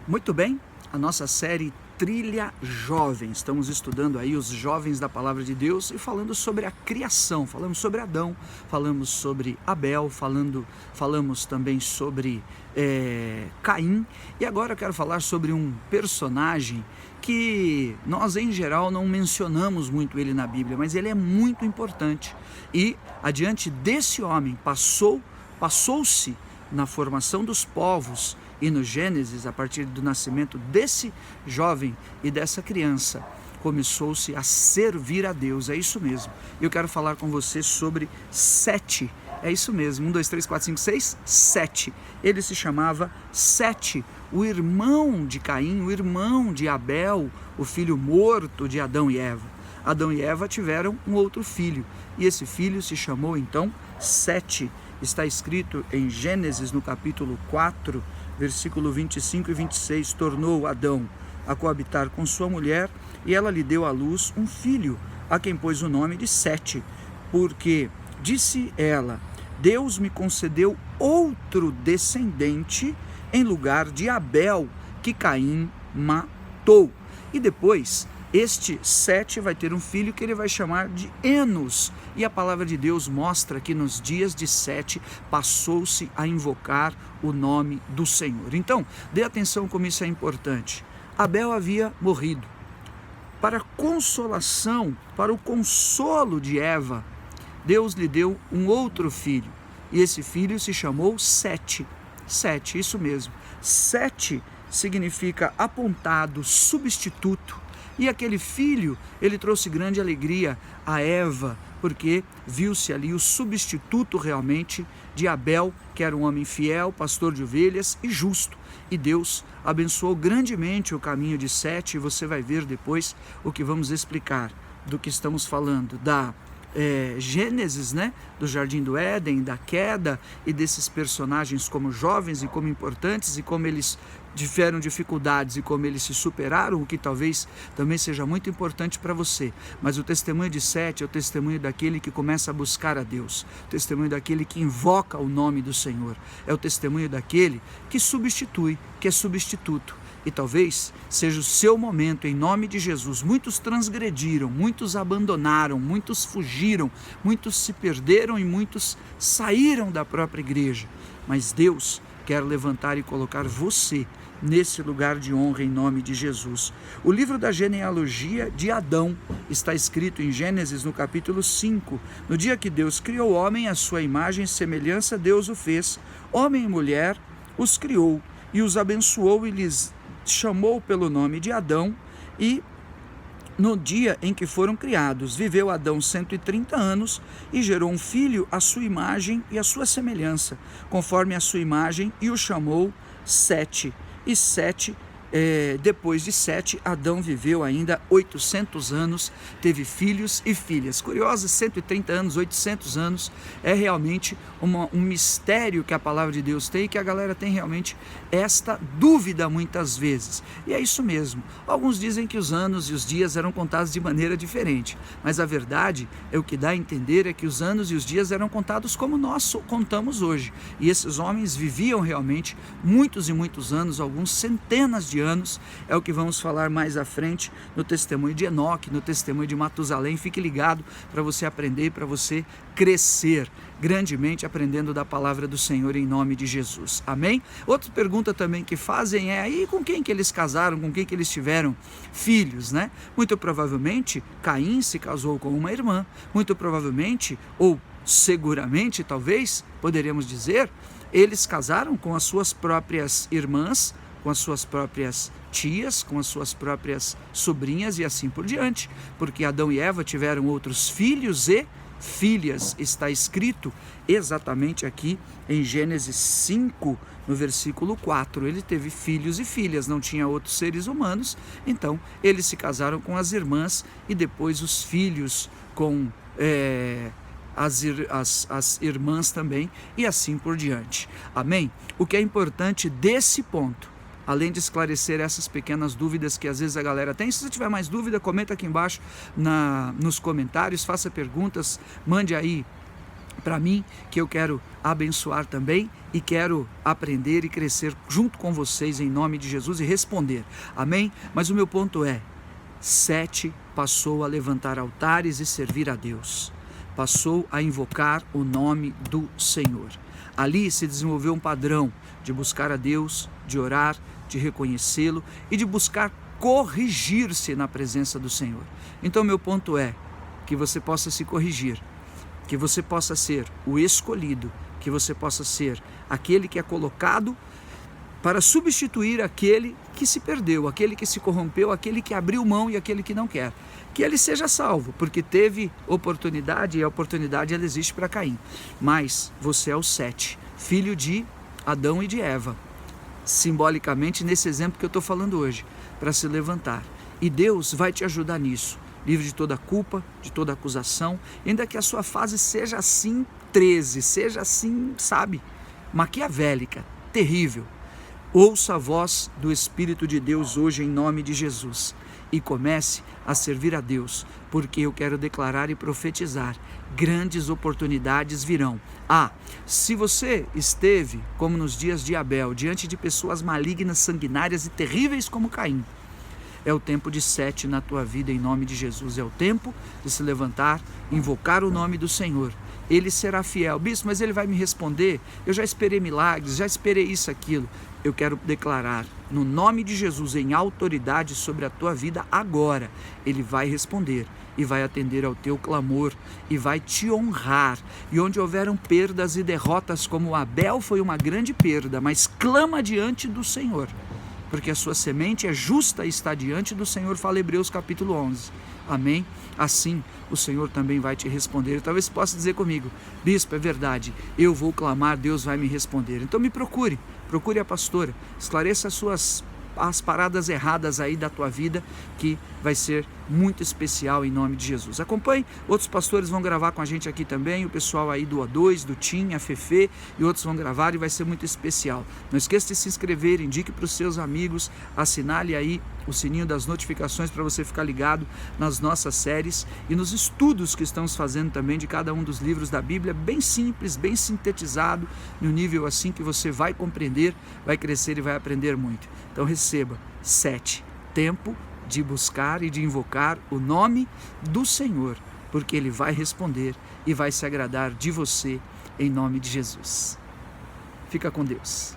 Muito bem, a nossa série Trilha Jovem. Estamos estudando aí os jovens da Palavra de Deus e falando sobre a criação. Falamos sobre Adão, falamos sobre Abel, falamos também sobre Caim. E agora eu quero falar sobre um personagem que nós em geral não mencionamos muito ele na Bíblia, mas ele é muito importante. E adiante desse homem passou-se na formação dos povos e no Gênesis, a partir do nascimento desse jovem e dessa criança, começou-se a servir a Deus. É isso mesmo. Eu quero falar com você sobre Sete. É isso mesmo. 1, 2, 3, 4, 5, 6, Sete. Ele se chamava Sete, o irmão de Caim, o irmão de Abel, o filho morto de Adão e Eva. Adão e Eva tiveram um outro filho, e esse filho se chamou então Sete. Está escrito em Gênesis, no capítulo 4, versículo 25 e 26, tornou Adão a coabitar com sua mulher, e ela lhe deu à luz um filho, a quem pôs o nome de Sete, porque, disse ela, Deus me concedeu outro descendente em lugar de Abel, que Caim matou. E depois, este Sete vai ter um filho que ele vai chamar de Enos. E a palavra de Deus mostra que nos dias de Sete passou-se a invocar o nome do Senhor. Então, dê atenção como isso é importante. Abel havia morrido. Para consolação, para o consolo de Eva, Deus lhe deu um outro filho. E esse filho se chamou Sete. Sete, isso mesmo. Sete significa apontado, substituto. E aquele filho, ele trouxe grande alegria a Eva, porque viu-se ali o substituto realmente de Abel, que era um homem fiel, pastor de ovelhas e justo. E Deus abençoou grandemente o caminho de Sete, e você vai ver depois o que vamos explicar do que estamos falando, da Gênesis, do Jardim do Éden, da queda e desses personagens como jovens e como importantes e como eles tiveram dificuldades e como eles se superaram, o que talvez também seja muito importante para você. Mas o testemunho de Sete é o testemunho daquele que começa a buscar a Deus, o testemunho daquele que invoca o nome do Senhor, é o testemunho daquele que substitui, que é substituto. E talvez seja o seu momento, em nome de Jesus. Muitos transgrediram, muitos abandonaram, muitos fugiram, muitos se perderam e muitos saíram da própria igreja. Mas Deus quer levantar e colocar você nesse lugar de honra em nome de Jesus. O livro da genealogia de Adão está escrito em Gênesis, no capítulo 5. No dia que Deus criou o homem, à sua imagem e semelhança, Deus o fez. Homem e mulher os criou e os abençoou e lhes chamou pelo nome de Adão, e no dia em que foram criados, viveu Adão 130 anos e gerou um filho à sua imagem e à sua semelhança, conforme a sua imagem, e o chamou Sete. E Sete, depois de Sete, Adão viveu ainda 800 anos, teve filhos e filhas. Curioso, 130 anos, 800 anos, é realmente um mistério que a palavra de Deus tem, e que a galera tem realmente esta dúvida muitas vezes. E é isso mesmo. Alguns dizem que os anos e os dias eram contados de maneira diferente, mas a verdade é, o que dá a entender é que os anos e os dias eram contados como nós contamos hoje. E esses homens viviam realmente muitos e muitos anos, alguns centenas de anos. É o que vamos falar mais à frente no testemunho de Enoque, no testemunho de Matusalém. Fique ligado para você aprender, para você crescer grandemente aprendendo da palavra do Senhor em nome de Jesus. Amém? Outra pergunta também que fazem é aí com quem que eles casaram, com quem que eles tiveram filhos, Muito provavelmente Caim se casou com uma irmã, muito provavelmente, ou seguramente, talvez, poderíamos dizer, eles casaram com as suas próprias irmãs, com as suas próprias tias, com as suas próprias sobrinhas e assim por diante, porque Adão e Eva tiveram outros filhos e filhas. Está escrito exatamente aqui em Gênesis 5, no versículo 4. Ele teve filhos e filhas, não tinha outros seres humanos, então eles se casaram com as irmãs e depois os filhos com as irmãs também e assim por diante. Amém? O que é importante desse ponto, além de esclarecer essas pequenas dúvidas que às vezes a galera tem, se você tiver mais dúvida, comenta aqui embaixo nos comentários, faça perguntas, mande aí para mim, que eu quero abençoar também e quero aprender e crescer junto com vocês em nome de Jesus e responder. Amém? Mas o meu ponto é, Sete passou a levantar altares e servir a Deus. Passou a invocar o nome do Senhor. Ali se desenvolveu um padrão de buscar a Deus, de orar, de reconhecê-lo e de buscar corrigir-se na presença do Senhor. Então meu ponto é que você possa se corrigir, que você possa ser o escolhido, que você possa ser aquele que é colocado para substituir aquele que se perdeu, aquele que se corrompeu, aquele que abriu mão e aquele que não quer. Que ele seja salvo, porque teve oportunidade e a oportunidade ela existe para Caim. Mas você é o Sete, filho de Adão e de Eva, simbolicamente nesse exemplo que eu estou falando hoje, para se levantar. E Deus vai te ajudar nisso, livre de toda culpa, de toda acusação, ainda que a sua fase seja assim 13, seja assim, sabe, maquiavélica, terrível. Ouça a voz do Espírito de Deus hoje em nome de Jesus e comece a servir a Deus, porque eu quero declarar e profetizar, grandes oportunidades virão. Se você esteve, como nos dias de Abel, diante de pessoas malignas, sanguinárias e terríveis como Caim, é o tempo de Sete na tua vida em nome de Jesus, é o tempo de se levantar, invocar o nome do Senhor. Ele será fiel. Bispo, mas ele vai me responder? Eu já esperei milagres, já esperei isso, aquilo. Eu quero declarar, no nome de Jesus, em autoridade sobre a tua vida agora, ele vai responder e vai atender ao teu clamor e vai te honrar. E onde houveram perdas e derrotas, como Abel foi uma grande perda, mas clama diante do Senhor, porque a sua semente é justa e está diante do Senhor, fala Hebreus capítulo 11. Amém? Assim o Senhor também vai te responder. Talvez você possa dizer comigo, bispo, é verdade, eu vou clamar, Deus vai me responder. Então me procure a pastora, esclareça as paradas erradas aí da tua vida, que vai ser muito especial em nome de Jesus. Acompanhe, outros pastores vão gravar com a gente aqui também, o pessoal aí do O2, do TIM, a Fefe, e outros vão gravar e vai ser muito especial. Não esqueça de se inscrever, indique para os seus amigos, assinale aí o sininho das notificações para você ficar ligado nas nossas séries e nos estudos que estamos fazendo também de cada um dos livros da Bíblia, bem simples, bem sintetizado, no nível assim que você vai compreender, vai crescer e vai aprender muito. Então receba, Sete, tempo de buscar e de invocar o nome do Senhor, porque Ele vai responder e vai se agradar de você em nome de Jesus. Fica com Deus.